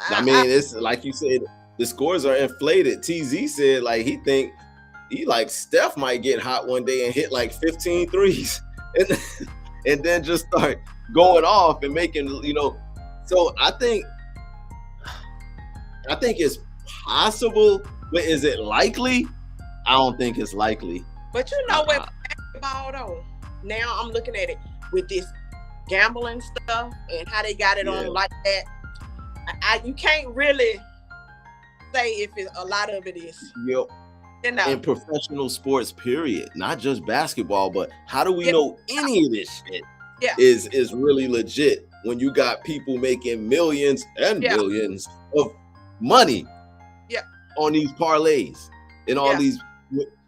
I mean, it's like you said, the scores are inflated. TZ said like he like Steph might get hot one day and hit like 15 threes and then just start going off and making, you know. So I think it's possible, but is it likely? I don't think it's likely.
But you know what, basketball though, now I'm looking at it with this gambling stuff and how they got it on like that. You can't really say if a lot of it is.
Yep.
You know.
In professional sports, period, not just basketball, but how do we know any of this shit is really legit when you got people making millions and millions of money on these parlays and all these.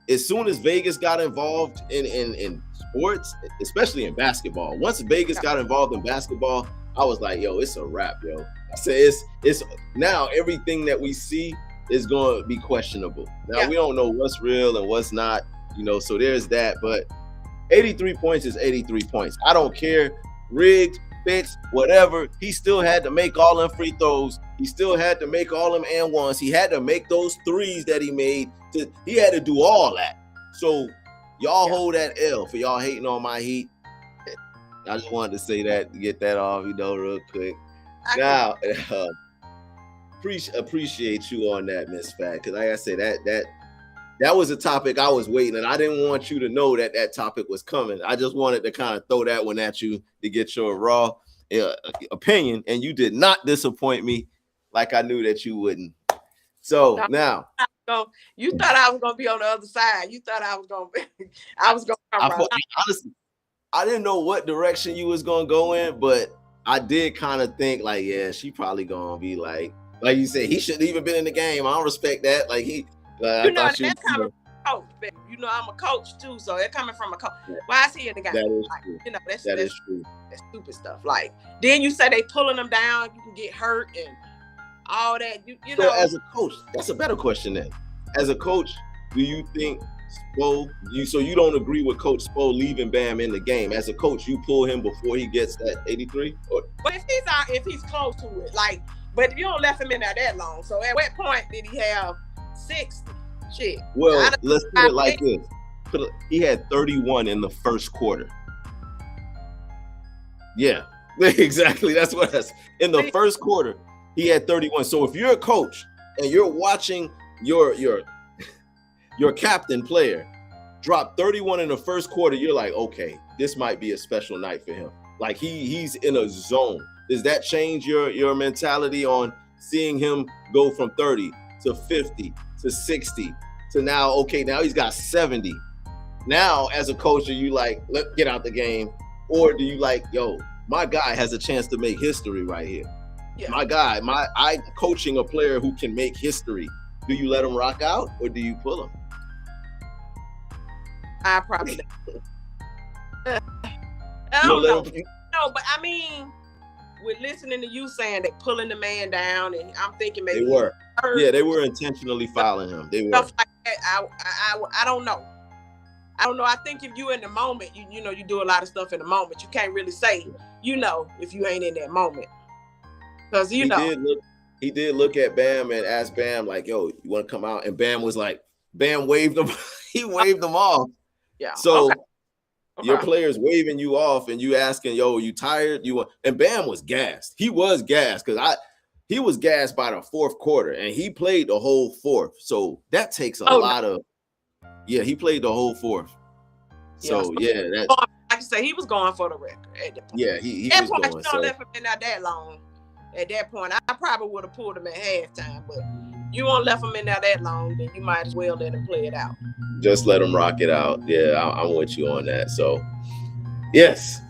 As soon as Vegas got involved in sports, especially in basketball, once Vegas got involved in basketball, I was like, yo, it's a wrap, yo. I said it's now everything that we see is going to be questionable. Now we don't know what's real and what's not, you know, so there's that. But 83 points is 83 points. I don't care, rigged, fixed, whatever. He still had to make all them free throws. He still had to make all them and ones. He had to make those threes that he made. He had to do all that. So y'all hold that L for y'all hating on my Heat. I just wanted to say that, to get that off, you know, real quick. Now, appreciate you on that, Miss Fat, because like I said, that was a topic I was waiting, and I didn't want you to know that topic was coming. I just wanted to kind of throw that one at you to get your raw opinion, and you did not disappoint me like I knew that you wouldn't. So now,
you thought I was gonna be on the other side. You thought I was gonna be.
Honestly, I didn't know what direction you was gonna go in, but I did kind of think like, yeah, she probably gonna be like you said, he shouldn't even been in the game. I don't respect that. Like you know,
that's coming from a coach, baby. You know, I'm a coach too, so they're coming from a coach. Why is he in the game?
That is
like,
true.
You know, that's
true.
That's stupid stuff. Like then you say they pulling them down, you can get hurt and all that. You
so
know,
as a coach, that's a better question then. As a coach, do you think Spo, so you don't agree with Coach Spo leaving Bam in the game? As a coach, you pull him before he gets that 83?
But if he's close to it, like, but you don't left him in there that long. So at what point did he have 60? Shit.
Well, let's put it like this. He had 31 in the first quarter. Yeah, exactly. That's what in the first quarter, he had 31. So if you're a coach and you're watching your captain player drop 31 in the first quarter, you're like, okay, this might be a special night for him. Like he's in a zone. Does that change your mentality on seeing him go from 30 to 50 to 60 to now, okay, now he's got 70. Now, as a coach, are you like, let's get out the game? Or do you like, yo, my guy has a chance to make history right here. Yeah. My guy, I'm coaching a player who can make history. Do you let him rock out or do you pull him?
I probably I don't know. No, but I mean, with listening to you saying that pulling the man down, and I'm thinking maybe
they were. Yeah, they were intentionally fouling him. They were.
Stuff like that, I don't know. I don't know. I think if you in the moment, you know, you do a lot of stuff in the moment. You can't really say, you know, if you ain't in that moment. Because he did look at Bam and asked Bam, like, yo, you want to come out? And Bam was like, Bam waved him. He waved them off. Yeah.
So your player's waving you off and you asking, yo, you tired? And Bam was gassed. He was gassed because he was gassed by the fourth quarter and he played the whole fourth. So that takes a lot of, he played the whole fourth. So like
I say, he was going for the record at that point.
Yeah, he was going.
Don't left him in there that long. At that point, I probably would have pulled him at halftime, but you won't left them in there that long, then you might as well let them play it out.
Just let them rock it out. Yeah, I'm with you on that. So, yes,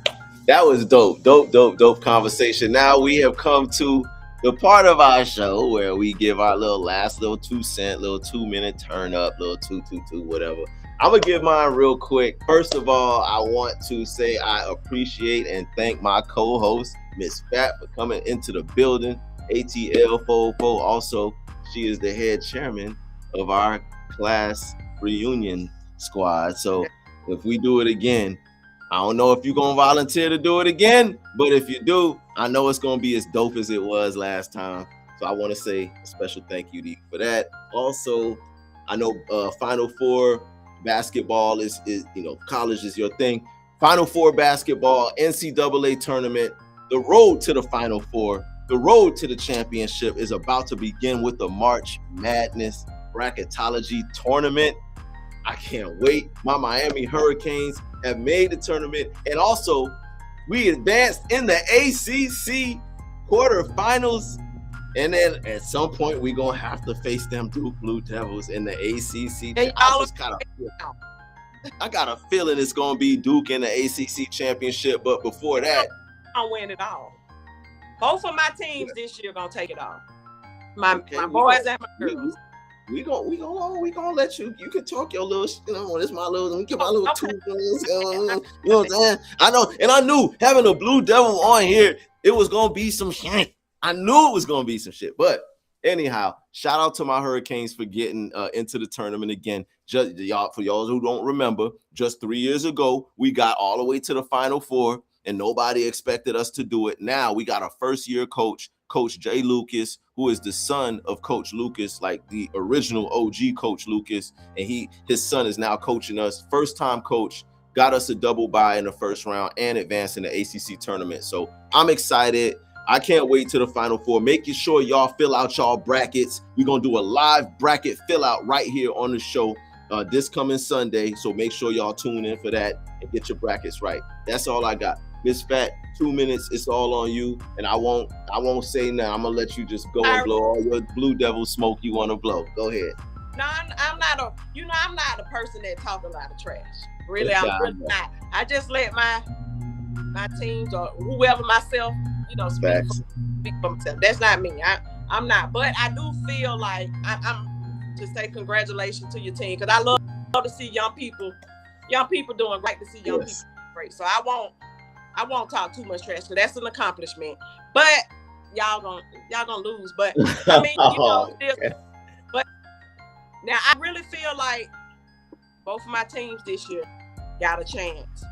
that was dope conversation. Now we have come to the part of our show where we give our last 2 cent, little 2-minute turn up, little 2 whatever. I'm gonna give mine real quick. First of all, I want to say I appreciate and thank my co-host, Miss Fat, for coming into the building. ATL Fofo. Also, she is the head chairman of our class reunion squad. So if we do it again, I don't know if you're gonna volunteer to do it again, but if you do, I know it's gonna be as dope as it was last time. So I want to say a special thank you to you for that. Also, I know Final Four basketball is college is your thing. Final Four basketball, NCAA tournament, the road to the Final Four, the road to the championship is about to begin with the March Madness bracketology tournament. I can't wait. My Miami Hurricanes have made the tournament, and also we advanced in the ACC quarterfinals. And then at some point we're gonna have to face them Duke Blue Devils in the ACC. I got a feeling it's gonna be Duke in the ACC championship, but before that,
I'll win it all. Both of my teams this year gonna take it all. My boys and my girls.
We gonna let you. You can talk your little. This my little. Let me get my little two. You know what I'm saying? I know, and I knew having a Blue Devil on here, it was gonna be some shit. I knew it was gonna be some shit. But anyhow, shout out to my Hurricanes for getting into the tournament again. Just for y'all who don't remember, just 3 years ago, we got all the way to the Final Four, and nobody expected us to do it. Now we got a first-year coach, Coach Jay Lucas, who is the son of Coach Lucas, like the original OG Coach Lucas, and his son is now coaching us. First-time coach, got us a double bye in the first round and advanced in the ACC tournament. So I'm excited. I can't wait to the Final Four. Making sure y'all fill out y'all brackets. We're going to do a live bracket fill out right here on the show this coming Sunday. So make sure y'all tune in for that and get your brackets right. That's all I got. Miss Fat, 2 minutes. It's all on you. And I won't say nothing. I'm going to let you just go and blow all your Blue Devil smoke you want to blow. Go ahead.
No, I'm not a person that talk a lot of trash. Really, I'm really not. I just let my teams or whoever myself, speak for myself. That's not me. I'm not. But I do feel like I'm to say congratulations to your team, because I love to see young people doing great, to see young people great. So I won't talk too much trash, because that's an accomplishment. But y'all gonna lose. But I mean, but now I really feel like both of my teams this year got a chance.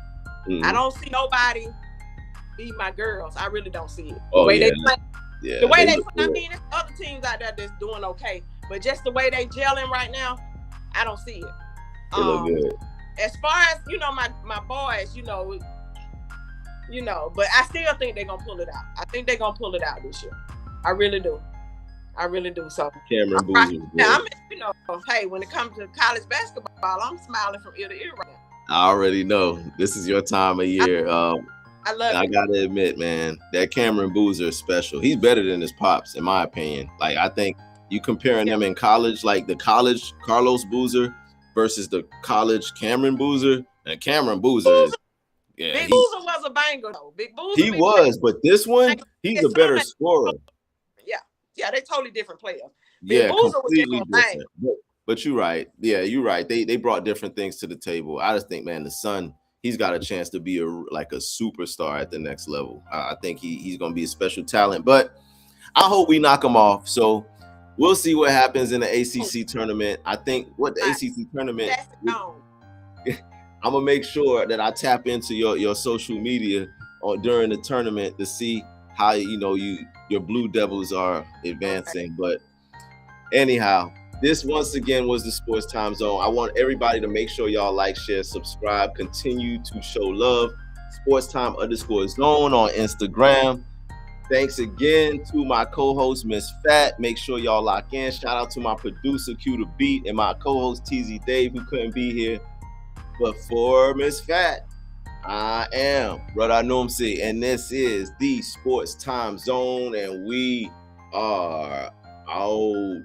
Mm-hmm. I don't see nobody beat my girls. I really don't see it. The way they play. Yeah, the way they play. I mean, there's other teams out there that's doing okay, but just the way they gelling right now, I don't see it.
They look good.
As far as my boys, but I still think they're gonna pull it out. I think they're gonna pull it out this year. I really do. So
Cameron Boozer.
Now, hey, when it comes to college basketball, I'm smiling from ear to ear right now.
I already know this is your time of year.
I love it.
I gotta admit, man, that Cameron Boozer is special. He's better than his pops, in my opinion. Like, I think you comparing them in college, like the college Carlos Boozer versus the college Cameron Boozer, and Cameron Boozer is,
Big Boozer was a banger though. Big Boozer.
He was, but this one, he's a better scorer.
Yeah, they're totally different players.
Big Boozer was different. But you're right. Yeah, you're right. They brought different things to the table. I just think, man, the son, he's got a chance to be a superstar at the next level. I think he's going to be a special talent, but I hope we knock him off. So we'll see what happens in the ACC tournament. I think the ACC tournament, I'm going to make sure that I tap into your social media during the tournament to see how, your Blue Devils are advancing. But anyhow, this once again was the Sports Time Zone. I want everybody to make sure y'all like, share, subscribe, continue to show love. SportsTime_zone on Instagram. Thanks again to my co-host, Miss Fat. Make sure y'all lock in. Shout out to my producer, Q the Beat, and my co-host, TZ Dave, who couldn't be here. But for Miss Fat, I am Brother Numsi, and this is the Sports Time Zone, and we are out.